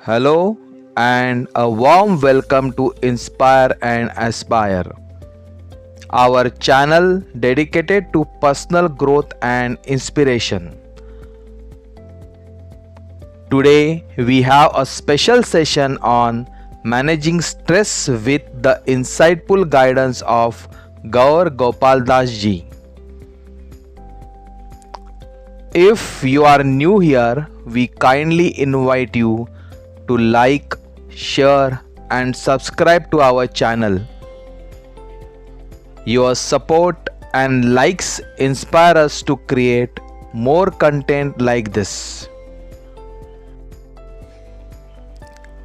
Hello and a warm welcome to Inspire and Aspire, our channel dedicated to personal growth and inspiration. Today we have a special session on managing stress with the insightful guidance of Gaur Gopal Das ji. If you are new here, we kindly invite you to like, share and subscribe to our channel. Your support and likes inspire us to create more content like this.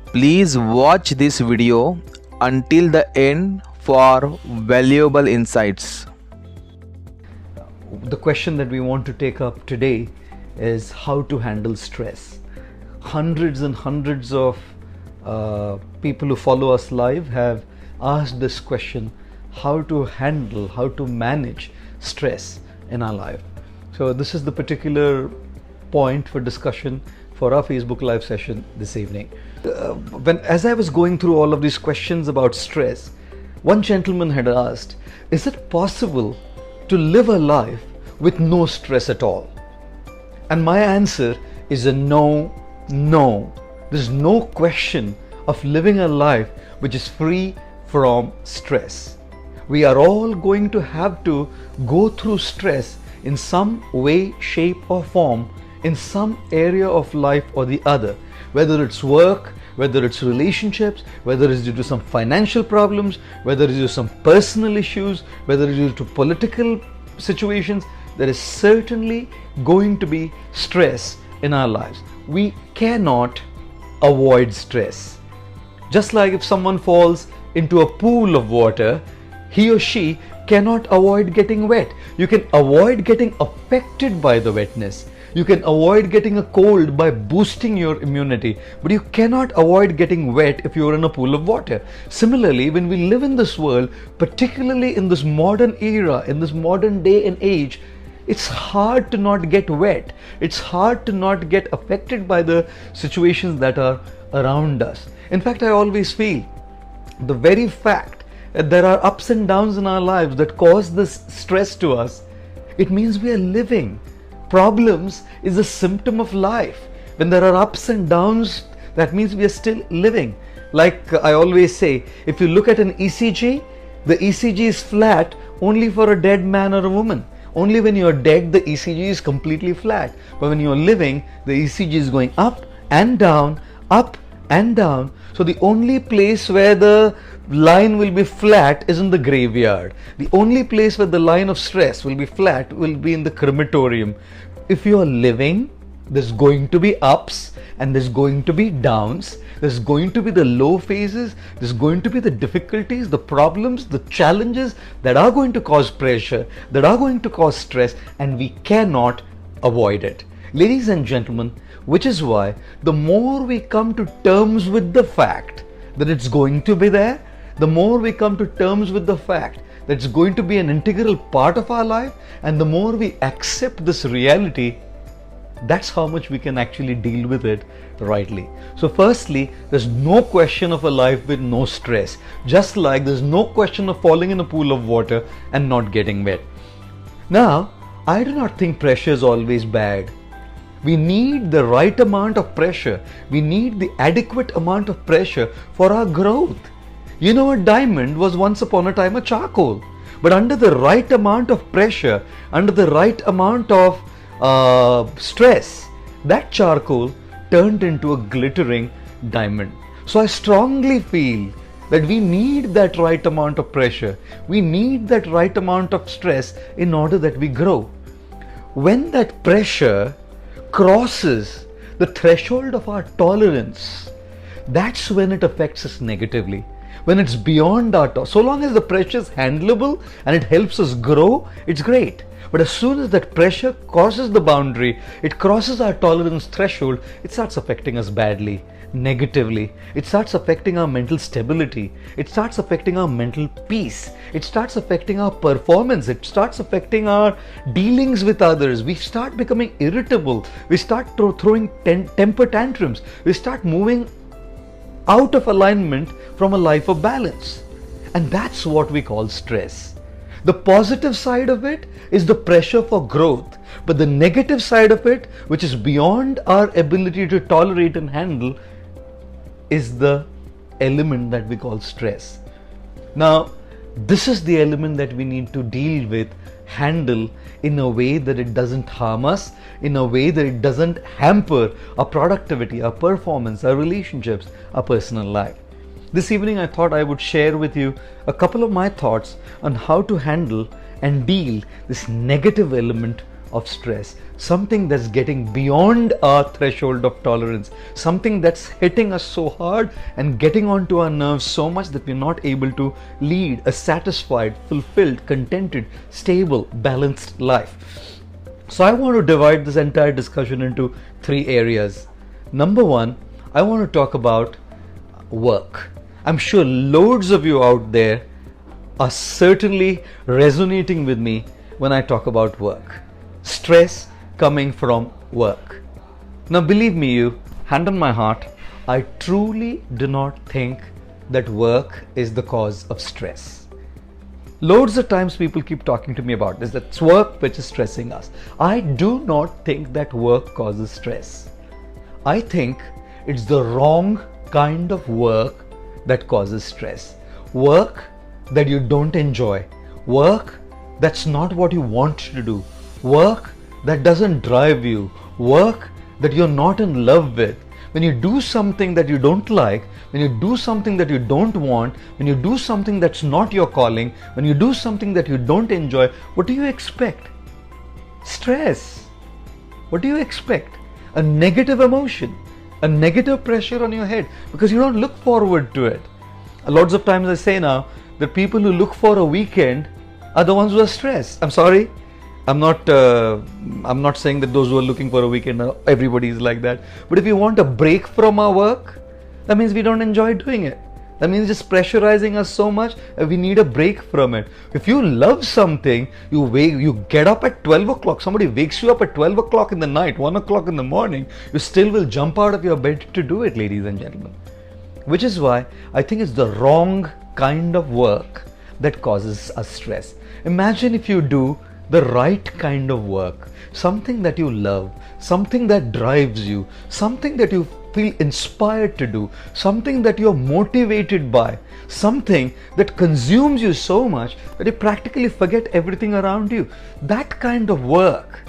Please watch this video until the end for valuable insights. The question that we want to take up today is how to handle stress. Hundreds and hundreds of people who follow us live have asked this question: how to handle, how to manage stress in our life. So this is the particular point for discussion for our Facebook live session this evening. As I was going through all of these questions about stress, one gentleman had asked, is it possible to live a life with no stress at all? And my answer is a no. There's no question of living a life which is free from stress. We are all going to have to go through stress in some way, shape or form, in some area of life or the other, whether it's work, whether it's relationships, whether it's due to some financial problems, whether it's due to some personal issues, whether it's due to political situations. There is certainly going to be stress in our lives. We cannot avoid stress. Just like if someone falls into a pool of water, he or she cannot avoid getting wet. You can avoid getting affected by the wetness. You can avoid getting a cold by boosting your immunity, but you cannot avoid getting wet if you're in a pool of water. Similarly, when we live in this world, particularly in this modern era, in this modern day and age, it's hard to not get wet. It's hard to not get affected by the situations that are around us. In fact, I always feel the very fact that there are ups and downs in our lives that cause this stress to us, it means we are living. Problems is a symptom of life. When there are ups and downs, that means we are still living. Like I always say, if you look at an ECG, the ECG is flat only for a dead man or a woman. Only when you're dead, the ECG is completely flat. But when you're living, the ECG is going up and down, up and down. So the only place where the line will be flat is in the graveyard. The only place where the line of stress will be flat will be in the crematorium. If you're living, there's going to be ups and there's going to be downs. There's going to be the low phases. There's going to be the difficulties, the problems, the challenges that are going to cause pressure, that are going to cause stress, and we cannot avoid it. Ladies and gentlemen, which is why the more we come to terms with the fact that it's going to be there, the more we come to terms with the fact that it's going to be an integral part of our life, and the more we accept this reality, that's how much we can actually deal with it rightly. So firstly, there's no question of a life with no stress, just like there's no question of falling in a pool of water and not getting wet. Now, I do not think pressure is always bad. We need the right amount of pressure. We need the adequate amount of pressure for our growth. You know, a diamond was once upon a time a charcoal, but under the right amount of pressure, under the right amount of stress, that charcoal turned into a glittering diamond. So I strongly feel that we need that right amount of pressure. We need that right amount of stress in order that we grow. When that pressure crosses the threshold of our tolerance, that's when it affects us negatively. When it's beyond our tolerance, so long as the pressure is handleable and it helps us grow, it's great. But as soon as that pressure crosses the boundary, it crosses our tolerance threshold, it starts affecting us badly, negatively. It starts affecting our mental stability. It starts affecting our mental peace. It starts affecting our performance. It starts affecting our dealings with others. We start becoming irritable. We start throwing temper tantrums. We start moving out of alignment from a life of balance. And that's what we call stress. The positive side of it is the pressure for growth, but the negative side of it, which is beyond our ability to tolerate and handle, is the element that we call stress. Now, this is the element that we need to deal with, handle in a way that it doesn't harm us, in a way that it doesn't hamper our productivity, our performance, our relationships, our personal life. This evening I thought I would share with you a couple of my thoughts on how to handle and deal this negative element of stress, something that's getting beyond our threshold of tolerance, something that's hitting us so hard and getting onto our nerves so much that we're not able to lead a satisfied, fulfilled, contented, stable, balanced life. So I want to divide this entire discussion into 3 areas. Number 1, I want to talk about work. I'm sure loads of you out there are certainly resonating with me when I talk about work. Stress coming from work. Now believe me, you, hand on my heart, I truly do not think that work is the cause of stress. Loads of times people keep talking to me about this, that it's work which is stressing us. I do not think that work causes stress. I think it's the wrong kind of work that causes stress. Work that you don't enjoy, work that's not what you want to do, work that doesn't drive you, work that you're not in love with. When you do something that you don't like, when you do something that you don't want, when you do something that's not your calling, when you do something that you don't enjoy, what do you expect? Stress. What do you expect? A negative emotion, a negative pressure on your head, because you don't look forward to it. Lots of times I say now that people who look for a weekend are the ones who are stressed. I'm sorry, I'm not saying that those who are looking for a weekend, everybody is like that. But if you want a break from our work, that means we don't enjoy doing it. That means it's pressurizing us so much that we need a break from it. If you love something, you get up at 12 o'clock, somebody wakes you up at 12 o'clock in the night, 1 o'clock in the morning, you still will jump out of your bed to do it, ladies and gentlemen. Which is why I think it's the wrong kind of work that causes us stress. Imagine if you do the right kind of work, something that you love, something that drives you, something that you feel inspired to do, something that you're motivated by, something that consumes you so much that you practically forget everything around you. That kind of work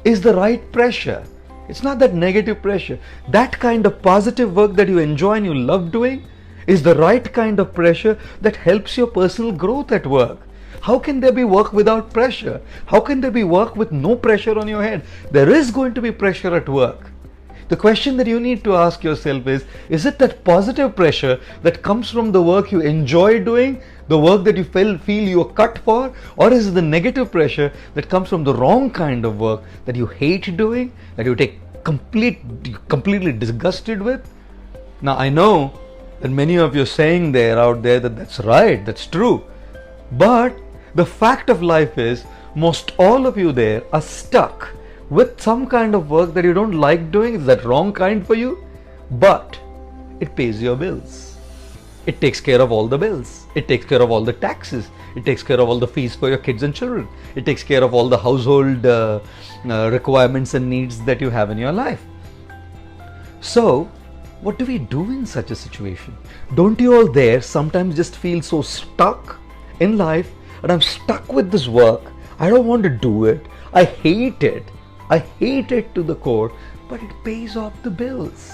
is the right pressure. It's not that negative pressure. That kind of positive work that you enjoy and you love doing is the right kind of pressure that helps your personal growth at work. How can there be work without pressure? How can there be work with no pressure on your head? There is going to be pressure at work. The question that you need to ask yourself is it that positive pressure that comes from the work you enjoy doing, the work that you feel you're cut for, or is it the negative pressure that comes from the wrong kind of work that you hate doing, that you take completely disgusted with? Now I know that many of you are saying out there that that's right, that's true. But the fact of life is most all of you there are stuck with some kind of work that you don't like doing. Is that wrong kind for you? But it pays your bills. It takes care of all the bills. It takes care of all the taxes. It takes care of all the fees for your kids and children. It takes care of all the household requirements and needs that you have in your life. So, what do we do in such a situation? Don't you all there sometimes just feel so stuck in life, and I'm stuck with this work, I don't want to do it, I hate it to the core, but it pays off the bills.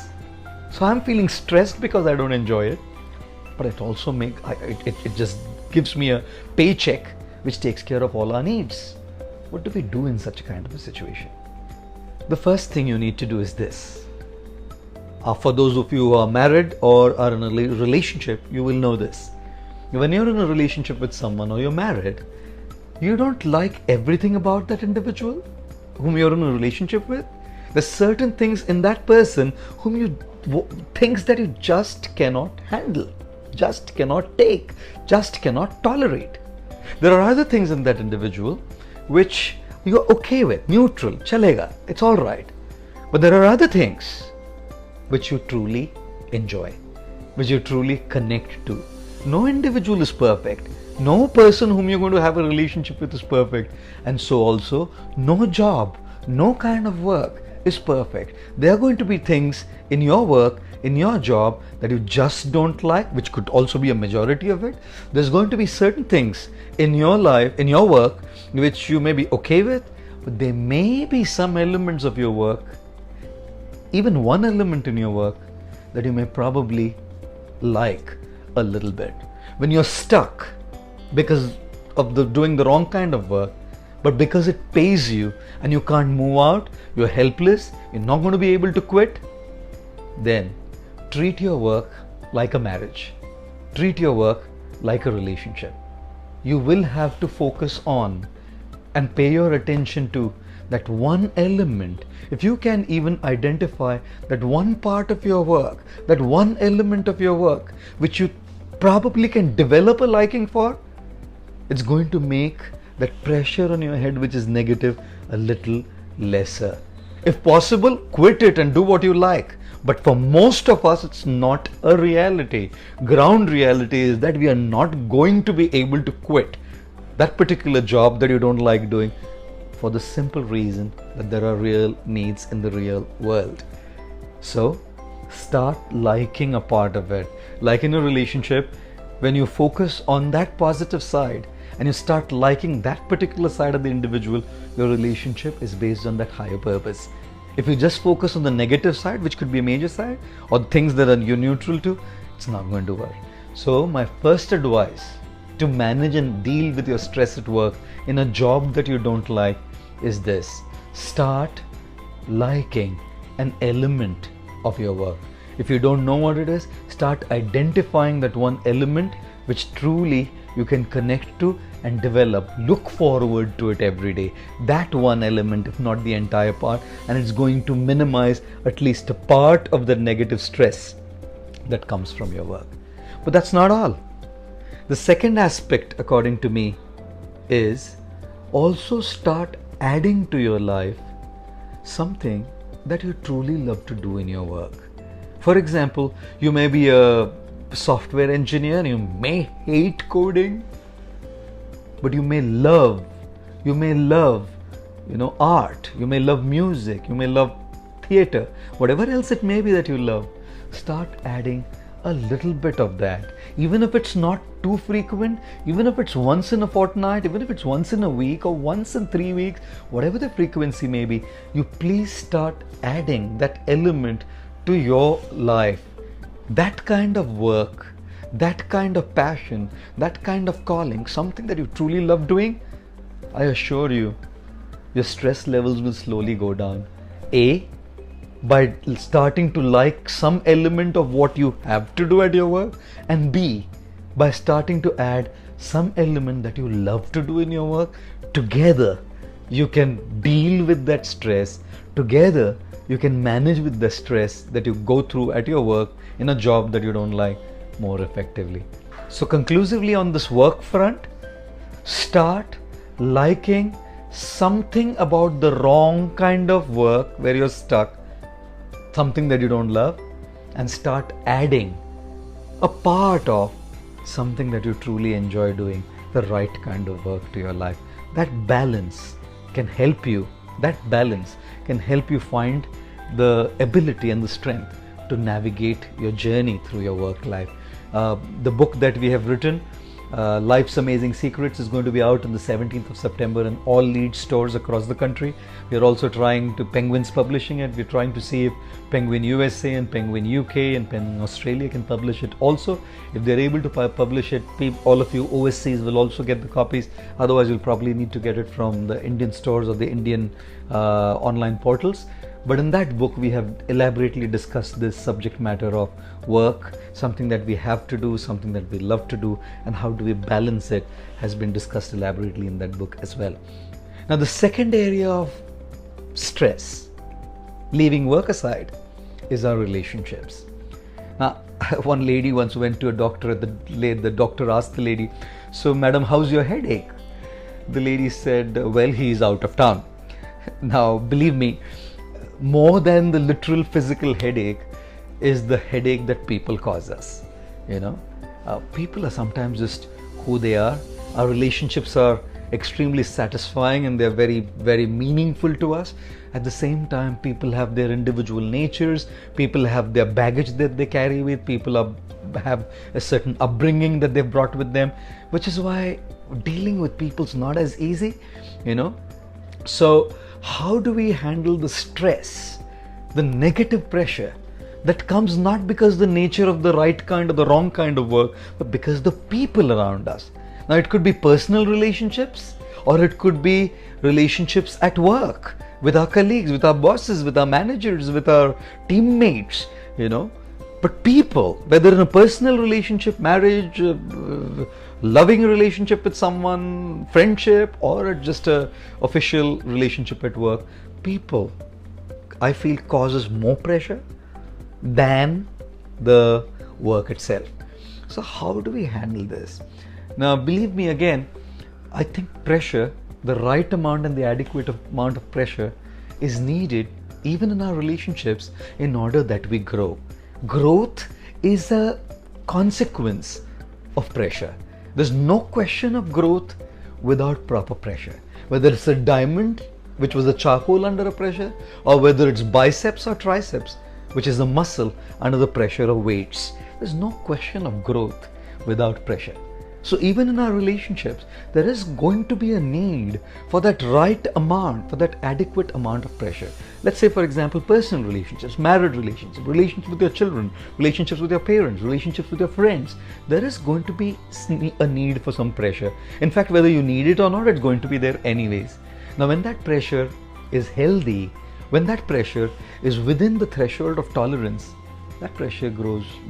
So I'm feeling stressed because I don't enjoy it, but it also it just gives me a paycheck which takes care of all our needs. What do we do in such a kind of a situation? The first thing you need to do is this. For those of you who are married or are in a relationship, you will know this. When you're in a relationship with someone or you're married, you don't like everything about that individual whom you're in a relationship with. There's certain things in that person whom things that you just cannot handle, just cannot take, just cannot tolerate. There are other things in that individual which you're okay with, neutral, chalega, it's alright. But there are other things which you truly enjoy. which you truly connect to. No individual is perfect. No person whom you're going to have a relationship with is perfect. And so also, no job, no kind of work is perfect. There are going to be things in your work, in your job that you just don't like, which could also be a majority of it. There's going to be certain things in your life, in your work, which you may be okay with, but there may be some elements of your work, even one element in your work, that you may probably like a little bit. When you're stuck because of doing the wrong kind of work, but because it pays you and you can't move out, you're helpless, you're not going to be able to quit, then treat your work like a marriage. Treat your work like a relationship. You will have to focus on and pay your attention to that one element. If you can even identify that one part of your work, that one element of your work, which you probably can develop a liking for, it's going to make that pressure on your head, which is negative, a little lesser. If possible, quit it and do what you like. But for most of us, it's not a reality. Ground reality is that we are not going to be able to quit that particular job that you don't like doing, for the simple reason that there are real needs in the real world. So start liking a part of it. Like in a relationship, when you focus on that positive side and you start liking that particular side of the individual, your relationship is based on that higher purpose. If you just focus on the negative side, which could be a major side, or things that are you're neutral to, it's not going to work. So my first advice to manage and deal with your stress at work in a job that you don't like is this: start liking an element of your work. If you don't know what it is, start identifying that one element which truly you can connect to and develop. Look forward to it every day. That one element, if not the entire part, and it's going to minimize at least a part of the negative stress that comes from your work. But that's not all. The second aspect, according to me, is also start adding to your life something that you truly love to do in your work. For example, you may be a software engineer and you may hate coding, but you may love art, you may love music, you may love theater, whatever else it may be that you love. Start adding a little bit of that, even if it's not too frequent, even if it's once in a fortnight, even if it's once in a week or once in 3 weeks, whatever the frequency may be, you please start adding that element to your life. That kind of work, that kind of passion, that kind of calling, something that you truly love doing, I assure you, your stress levels will slowly go down. A, by starting to like some element of what you have to do at your work, and B, by starting to add some element that you love to do in your work. Together you can deal with that stress. Together you can manage with the stress that you go through at your work in a job that you don't like more effectively. So conclusively, on this work front, start liking something about the wrong kind of work where you're stuck, something that you don't love, and start adding a part of something that you truly enjoy doing, the right kind of work to your life. That balance can help you find the ability and the strength to navigate your journey through your work life. The book that we have written, Life's Amazing Secrets, is going to be out on the 17th of September in all lead stores across the country. We are also trying to, Penguin's publishing it, we're trying to see if Penguin USA and Penguin UK and Penguin Australia can publish it also. If they're able to publish it, all of you overseas will also get the copies. Otherwise, you'll probably need to get it from the Indian stores or the Indian online portals. But in that book, we have elaborately discussed this subject matter of work, something that we have to do, something that we love to do, and how do we balance it, has been discussed elaborately in that book as well. Now, the second area of stress, leaving work aside, is our relationships. Now, one lady once went to a doctor. The doctor asked the lady, "So, madam, how's your headache?" The lady said, "Well, he's out of town." Now, believe me, more than the literal physical headache, is the headache that people cause us. You know, people are sometimes just who they are. Our relationships are extremely satisfying and they're very, very meaningful to us. At the same time, people have their individual natures, people have their baggage that they carry with, have a certain upbringing that they've brought with them, which is why dealing with people is not as easy, you know. So how do we handle the stress, the negative pressure that comes not because the nature of the right kind or the wrong kind of work, but because the people around us? Now it could be personal relationships, or it could be relationships at work with our colleagues, with our bosses, with our managers, with our teammates, you know. But people, whether in a personal relationship, marriage, loving relationship with someone, friendship, or just a official relationship at work, people, I feel, causes more pressure than the work itself. So how do we handle this? Now, believe me, again, I think pressure, the right amount and the adequate amount of pressure is needed even in our relationships in order that we grow. Growth is a consequence of pressure. There's no question of growth without proper pressure. Whether it's a diamond, which was a charcoal under a pressure, or whether it's biceps or triceps, which is a muscle under the pressure of weights. There's no question of growth without pressure. So even in our relationships, there is going to be a need for that right amount, for that adequate amount of pressure. Let's say, for example, personal relationships, marriage relationships, relationships with your children, relationships with your parents, relationships with your friends. There is going to be a need for some pressure. In fact, whether you need it or not, it's going to be there anyways. Now, when that pressure is healthy, when that pressure is within the threshold of tolerance, that pressure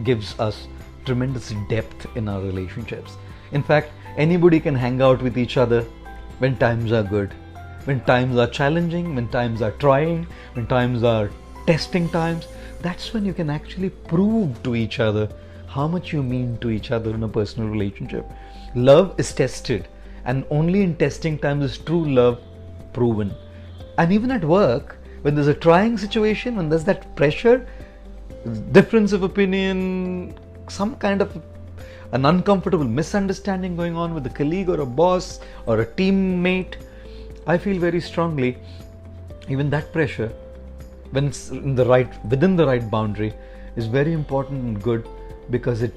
gives us tremendous depth in our relationships. In fact, anybody can hang out with each other when times are good, when times are challenging, when times are trying, when times are testing times. That's when you can actually prove to each other how much you mean to each other in a personal relationship. Love is tested, and only in testing times is true love proven. And even at work, when there's a trying situation, when there's that pressure, difference of opinion, some kind of an uncomfortable misunderstanding going on with a colleague or a boss or a teammate, I feel very strongly, even that pressure, when it's within the right boundary, is very important and good, because it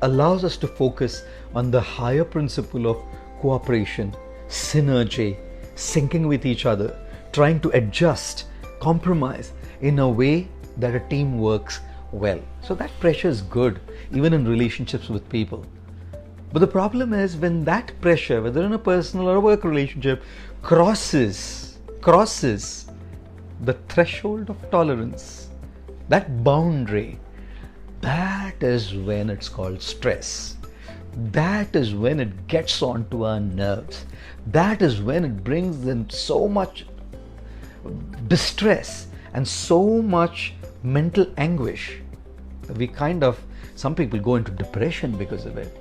allows us to focus on the higher principle of cooperation, synergy, syncing with each other, trying to adjust, compromise in a way that a team works well. So that pressure is good, even in relationships with people. But the problem is when that pressure, whether in a personal or a work relationship, crosses the threshold of tolerance, that boundary, that is when it's called stress. That is when it gets onto our nerves. That is when it brings in so much distress and so much mental anguish. Some people go into depression because of it.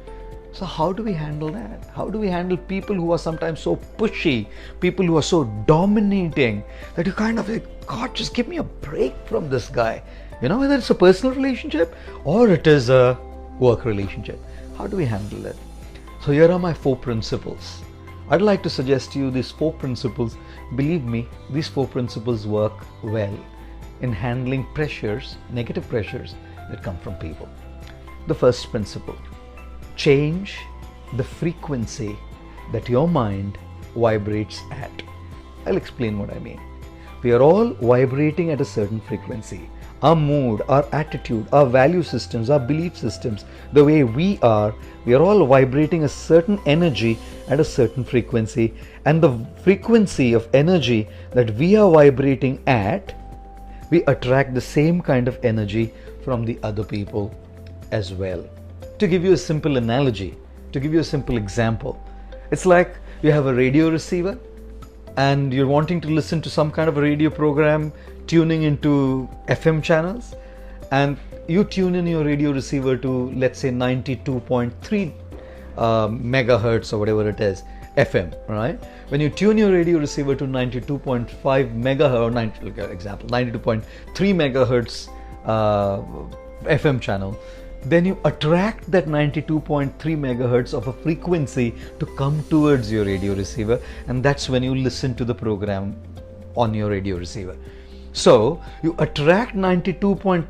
So how do we handle that? How do we handle people who are sometimes so pushy, people who are so dominating, that you kind of like, God, just give me a break from this guy. You know, whether it's a personal relationship or it is a work relationship. How do we handle it? So here are my 4 principles. I'd like to suggest to you these 4 principles. Believe me, these 4 principles work well in handling pressures, negative pressures that come from people. The first principle: change the frequency that your mind vibrates at. I'll explain what I mean. We are all vibrating at a certain frequency. Our mood, our attitude, our value systems, our belief systems, the way we are all vibrating a certain energy at a certain frequency. And the frequency of energy that we are vibrating at, we attract the same kind of energy from the other people as well. To give you a simple analogy, to give you a simple example, it's like you have a radio receiver and you're wanting to listen to some kind of a radio program, tuning into FM channels, and you tune in your radio receiver to, let's say, 92.3 megahertz or whatever it is, FM, right? When you tune your radio receiver to 92.5 megahertz, or 92.3 megahertz uh, FM channel, then you attract that 92.3 megahertz of a frequency to come towards your radio receiver, and that's when you listen to the program on your radio receiver. So you attract 92.3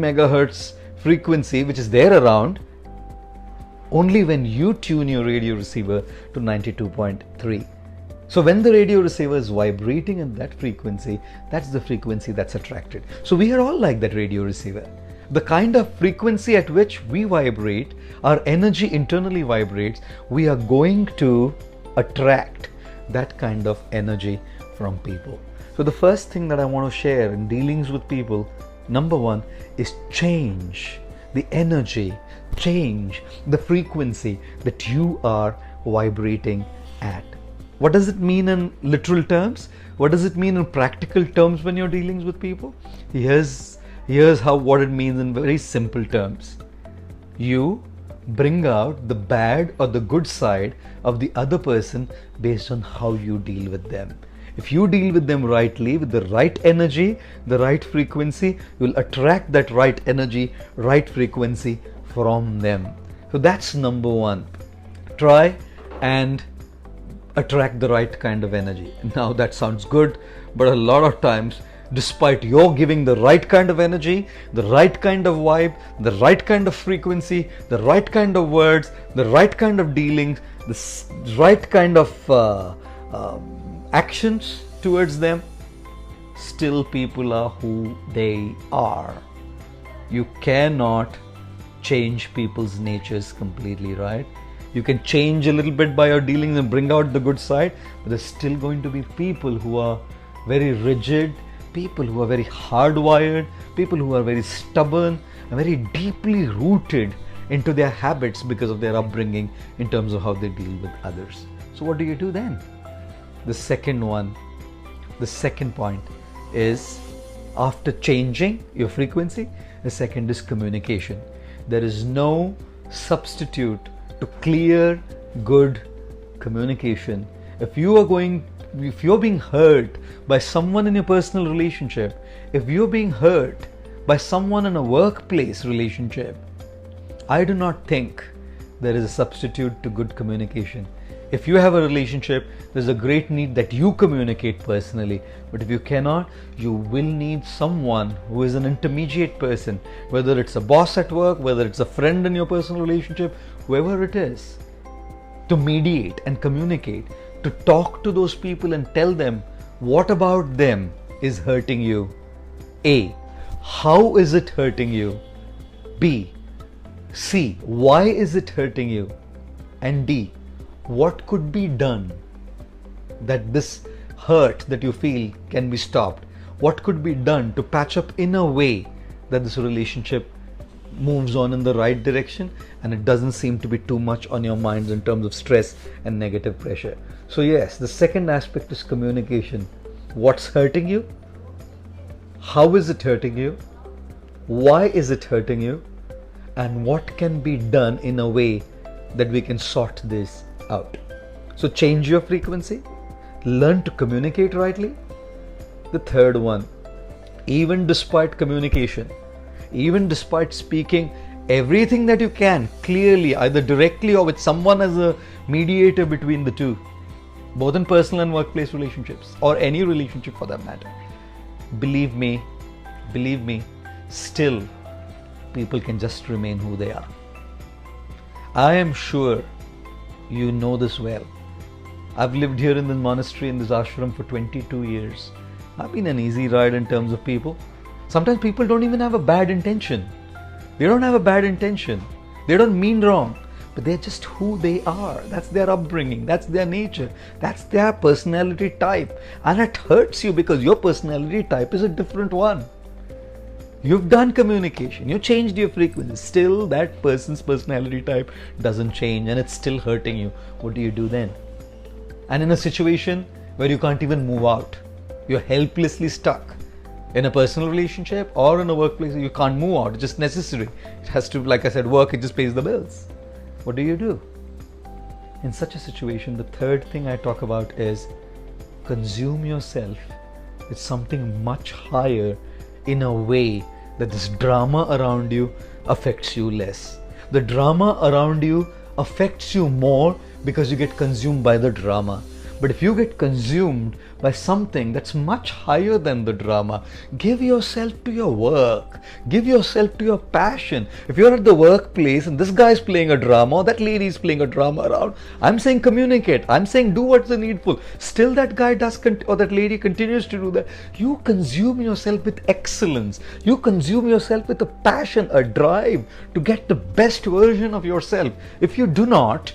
megahertz frequency, which is there around, only when you tune your radio receiver to 92.3. So when the radio receiver is vibrating at that frequency, that's the frequency that's attracted. So we are all like that radio receiver. The kind of frequency at which we vibrate, our energy internally vibrates, we are going to attract that kind of energy from people. So the first thing that I want to share in dealings with people, number one, is change the energy, change the frequency that you are vibrating at. What does it mean in literal terms? What does it mean in practical terms when you're dealing with people? Here's what it means in very simple terms. You bring out the bad or the good side of the other person based on how you deal with them. If you deal with them rightly, with the right energy, the right frequency, you'll attract that right energy, right frequency from them. So that's number one. Try and attract the right kind of energy. Now that sounds good, but a lot of times, despite your giving the right kind of energy, the right kind of vibe, the right kind of frequency, the right kind of words, the right kind of dealings, the right kind of actions towards them, still people are who they are. You cannot change people's natures completely, right? You can change a little bit by your dealings and bring out the good side, but there's still going to be people who are very rigid, people who are very hardwired, people who are very stubborn and very deeply rooted into their habits because of their upbringing in terms of how they deal with others. So what do you do then? The second point is, after changing your frequency, the second is communication. There is no substitute to clear, good communication. If you're being hurt by someone in your personal relationship, if you're being hurt by someone in a workplace relationship, I do not think there is a substitute to good communication. If you have a relationship, there's a great need that you communicate personally. But if you cannot, you will need someone who is an intermediate person, whether it's a boss at work, whether it's a friend in your personal relationship, whoever it is, to mediate and communicate, to talk to those people and tell them what about them is hurting you. A, how is it hurting you? B, C, why is it hurting you? And D, what could be done that this hurt that you feel can be stopped? What could be done to patch up in a way that this relationship moves on in the right direction and it doesn't seem to be too much on your minds in terms of stress and negative pressure? So yes, the second aspect is communication. What's hurting you? How is it hurting you? Why is it hurting you? And what can be done in a way that we can sort this out? So change your frequency, learn to communicate rightly. The third one, even despite communication, even despite speaking everything that you can clearly, either directly or with someone as a mediator between the two, both in personal and workplace relationships or any relationship for that matter, believe me, still people can just remain who they are. I am sure you know this well. I've lived here in this monastery, in this ashram for 22 years. I've been an easy ride in terms of people. Sometimes people don't even have a bad intention. They don't have a bad intention. They don't mean wrong, but they're just who they are. That's their upbringing. That's their nature. That's their personality type. And it hurts you because your personality type is a different one. You've done communication, you changed your frequency, still that person's personality type doesn't change and it's still hurting you. What do you do then? And in a situation where you can't even move out, you're helplessly stuck in a personal relationship or in a workplace, you can't move out, it's just necessary. It has to, like I said, work, it just pays the bills. What do you do? In such a situation, the third thing I talk about is consume yourself It's something much higher, in a way that this drama around you affects you less. The drama around you affects you more because you get consumed by the drama. But if you get consumed by something that's much higher than the drama, give yourself to your work, give yourself to your passion. If you're at the workplace and this guy's playing a drama or that lady is playing a drama around, I'm saying communicate, I'm saying do what's needful. Still that guy does or that lady continues to do that. You consume yourself with excellence. You consume yourself with a passion, a drive to get the best version of yourself. If you do not,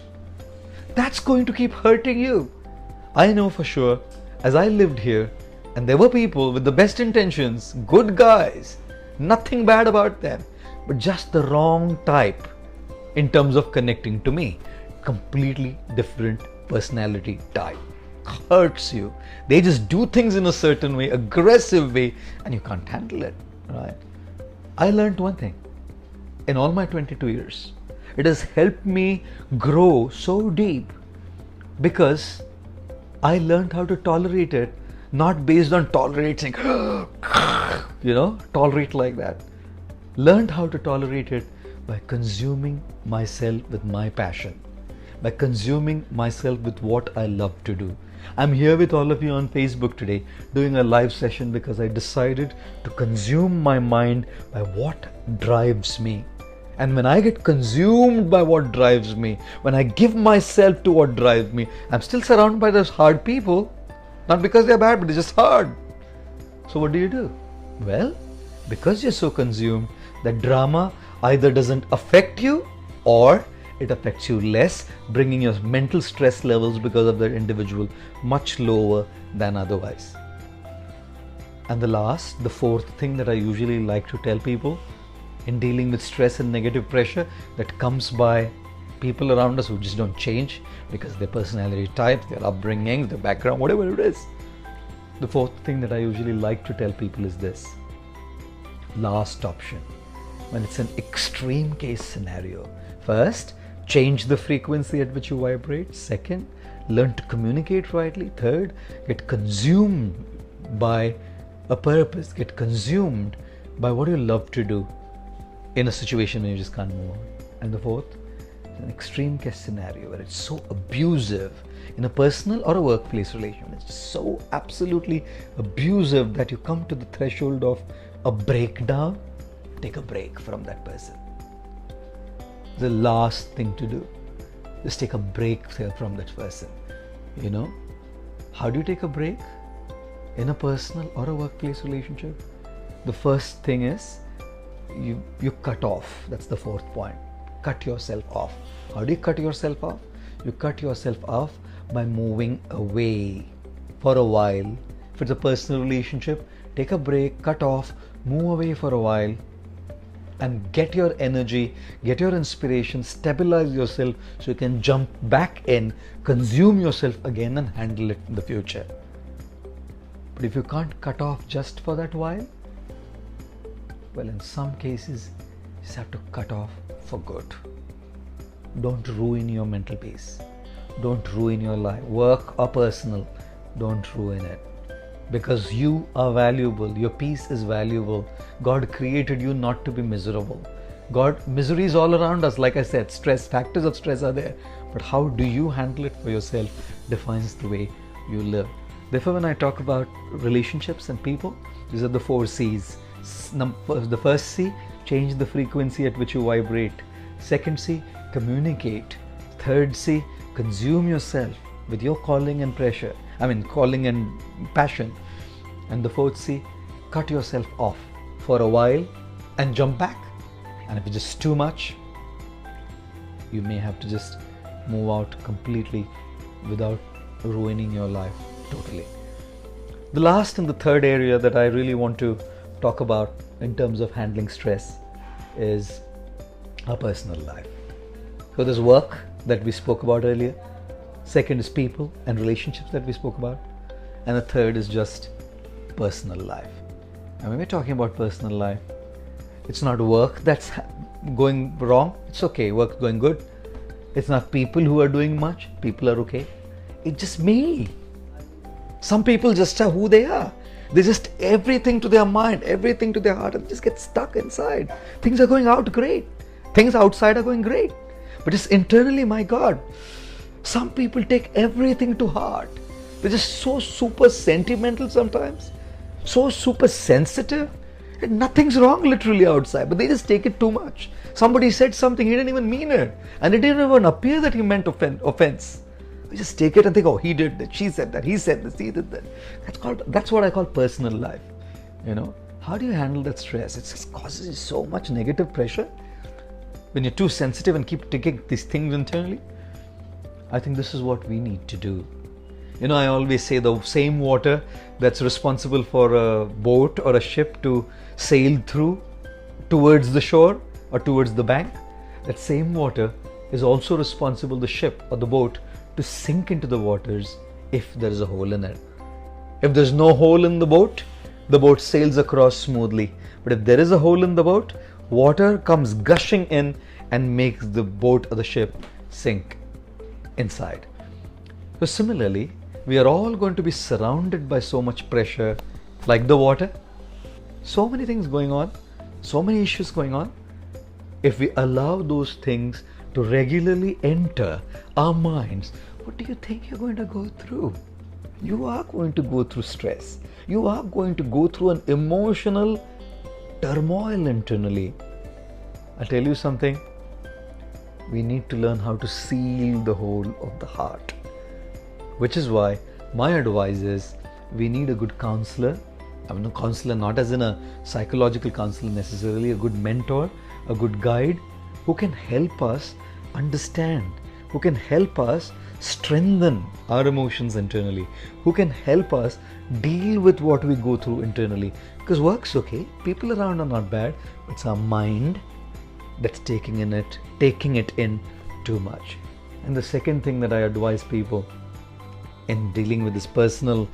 that's going to keep hurting you. I know for sure, as I lived here, and there were people with the best intentions, good guys, nothing bad about them, but just the wrong type in terms of connecting to me. Completely different personality type. Hurts you. They just do things in a certain way, aggressive way, and you can't handle it, right? I learned one thing in all my 22 years. It has helped me grow so deep because I learned how to tolerate it, not based on tolerating, tolerate like that. Learned how to tolerate it by consuming myself with my passion, by consuming myself with what I love to do. I'm here with all of you on Facebook today doing a live session because I decided to consume my mind by what drives me. And when I get consumed by what drives me, when I give myself to what drives me, I'm still surrounded by those hard people. Not because they're bad, but they're just hard. So what do? Well, because you're so consumed, that drama either doesn't affect you or it affects you less, bringing your mental stress levels because of that individual much lower than otherwise. And the fourth thing that I usually like to tell people in dealing with stress and negative pressure that comes by people around us who just don't change because their personality type, their upbringing, their background, whatever it is. The fourth thing that I usually like to tell people is this. Last option, when it's an extreme case scenario. First, change the frequency at which you vibrate. Second, learn to communicate rightly. Third, get consumed by a purpose, get consumed by what you love to do in a situation when you just can't move on. And the fourth, an extreme case scenario where it's so abusive in a personal or a workplace relation. It's so absolutely abusive that you come to the threshold of a breakdown. Take a break from that person. The last thing to do, just take a break from that person. How do you take a break in a personal or a workplace relationship? The first thing is you cut off. That's the fourth point. Cut yourself off. How do you cut yourself off? You cut yourself off by moving away for a while. If it's a personal relationship, take a break, cut off, move away for a while, and get your energy, get your inspiration, stabilize yourself so you can jump back in, consume yourself again and handle it in the future. But if you can't cut off just for that while, well, in some cases, you just have to cut off for good. Don't ruin your mental peace. Don't ruin your life, work or personal. Don't ruin it. Because you are valuable. Your peace is valuable. God created you not to be miserable. Misery is all around us. Like I said, factors of stress are there. But how do you handle it for yourself defines the way you live. Therefore, when I talk about relationships and people, these are the 4 C's. The first C, change the frequency at which you vibrate. Second C, communicate. Third C, consume yourself with your calling and passion. And the fourth C, cut yourself off for a while and jump back. And if it's just too much, you may have to just move out completely without ruining your life totally. The last and the third area that I really want to talk about in terms of handling stress is our personal life. So there's work that we spoke about earlier. Second is people and relationships that we spoke about. And the third is just personal life. And when we're talking about personal life, it's not work that's going wrong. It's okay, work's going good. It's not people who are doing much. People are okay. It's just me. Some people just are who they are. They just everything to their mind, everything to their heart, and just get stuck inside. Things are going out great. Things outside are going great. But it's internally, my God, some people take everything to heart. They're just so super sentimental sometimes, so super sensitive. And nothing's wrong literally outside, but they just take it too much. Somebody said something, he didn't even mean it. And it didn't even appear that he meant offense. We just take it and think, oh, he did that, she said that, he said this, he did that. That's what I call personal life. You know, how do you handle that stress? It just causes you so much negative pressure when you're too sensitive and keep taking these things internally. I think this is what we need to do. You know, I always say the same water that's responsible for a boat or a ship to sail through towards the shore or towards the bank, that same water is also responsible, the ship or the boat, to sink into the waters if there is a hole in it. If there's no hole in the boat sails across smoothly. But if there is a hole in the boat, water comes gushing in and makes the boat or the ship sink inside. So similarly, we are all going to be surrounded by so much pressure, like the water. So many things going on, so many issues going on. If we allow those things to regularly enter our minds, what do you think you're going to go through? You are going to go through stress. You are going to go through an emotional turmoil internally. I'll tell you something. We need to learn how to seal the hole of the heart. Which is why my advice is we need a good counselor. I mean, a counselor not as in a psychological counselor necessarily, a good mentor, a good guide who can help us understand, who can help us strengthen our emotions internally, who can help us deal with what we go through internally. Because work's okay, people around are not bad, but it's our mind that's taking it in too much. And the second thing that I advise people in dealing with this personal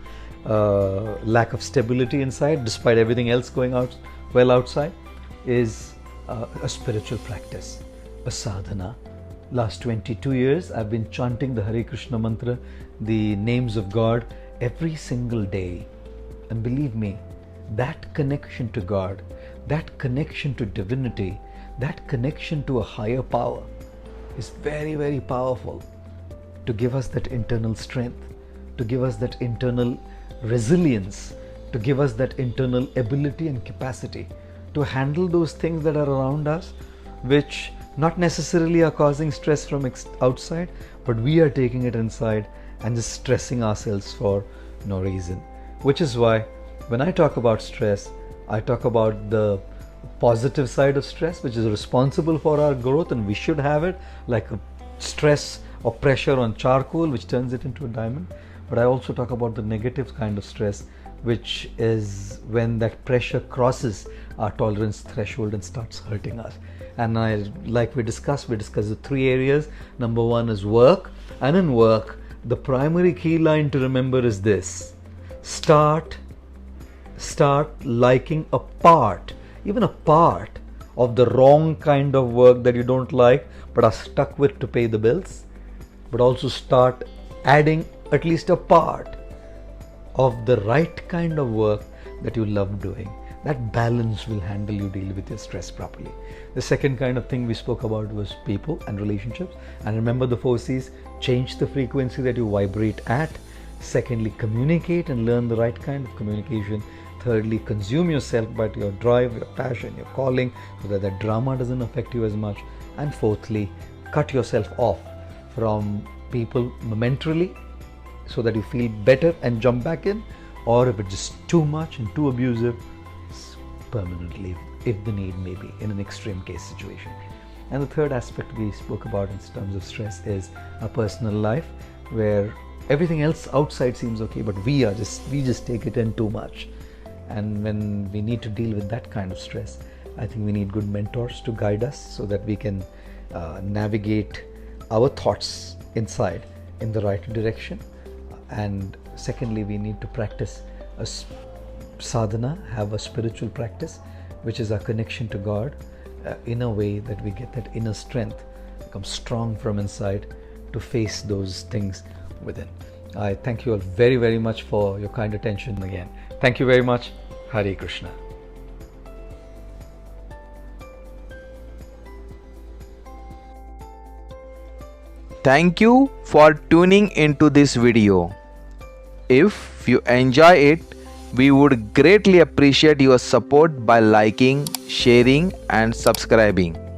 lack of stability inside, despite everything else going out well outside, is a spiritual practice, a sadhana. Last 22 years I've been chanting the Hare Krishna mantra, the names of God, every single day. And believe me, that connection to God, that connection to divinity, that connection to a higher power is very, very powerful to give us that internal strength, to give us that internal resilience, to give us that internal ability and capacity to handle those things that are around us, which not necessarily are causing stress from outside, but we are taking it inside and just stressing ourselves for no reason. Which is why when I talk about stress, I talk about the positive side of stress, which is responsible for our growth, and we should have it, like a stress or pressure on charcoal, which turns it into a diamond. But I also talk about the negative kind of stress, which is when that pressure crosses our tolerance threshold and starts hurting us. And like we discussed the three areas. Number one is work. And in work, the primary key line to remember is this: start liking a part, even a part of the wrong kind of work that you don't like but are stuck with to pay the bills. But also start adding at least a part of the right kind of work that you love doing. That balance will handle you deal with your stress properly. The second kind of thing we spoke about was people and relationships. And remember the 4 C's: change the frequency that you vibrate at. Secondly, communicate and learn the right kind of communication. Thirdly, consume yourself by your drive, your passion, your calling, so that the drama doesn't affect you as much. And fourthly, cut yourself off from people momentarily so that you feel better and jump back in, or if it's just too much and too abusive, permanently, if the need may be, in an extreme case situation. And the third aspect we spoke about in terms of stress is our personal life, where everything else outside seems okay, but we just take it in too much. And when we need to deal with that kind of stress, I think we need good mentors to guide us so that we can navigate our thoughts inside in the right direction. And secondly, we need to practice a sadhana, have a spiritual practice, which is our connection to God, in a way that we get that inner strength, become strong from inside to face those things within. I thank you all very, very much for your kind attention again. Thank you very much. Hare Krishna. Thank you for tuning into this video. If you enjoy it, we would greatly appreciate your support by liking, sharing, and subscribing.